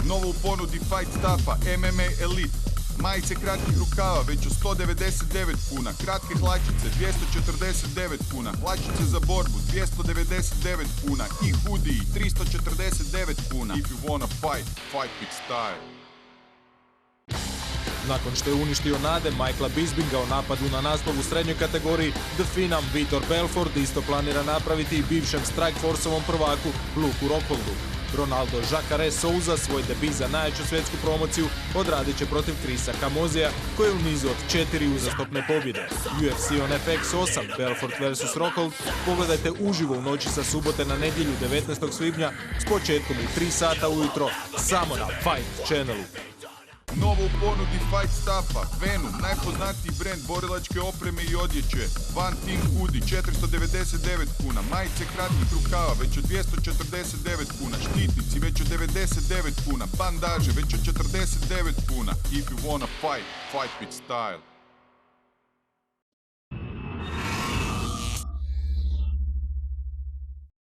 Novo u ponudi Fight Stuffa MMA Elite. Majice kratkih rukava već u 199 kuna, kratke hlačice 249 kuna, hlačice za borbu 299 kuna i hoodie 349 kuna. If you wanna fight, fight with style. Nakon što je uništio nade Michaela Bispinga u napadu na naslov u srednjoj kategoriji, The Finam Vitor Belfort isto planira napraviti i bivšem Strikeforceovom prvaku Luku Rockholdu. Ronaldo Jacare Souza svoj debi za najjaču svjetsku promociju odradit će protiv Chrisa Camozija, koji je u nizu od 4 uzastopne pobjede. UFC on FX 8 Belfort vs Rockhold pogledajte uživo u noći sa subote na nedjelju 19. svibnja s početkom u 3 sata ujutro samo na Fight Channelu. Novo u ponudi Fight Stuffa, Venom, najpoznatiji brend borilačke opreme i odjeće, One Team hoodie 499 kuna, majice kratkih rukava već od 249 kuna, štitnici već od 99 kuna, bandaže već od 49 kuna. If you wanna fight, fight with style.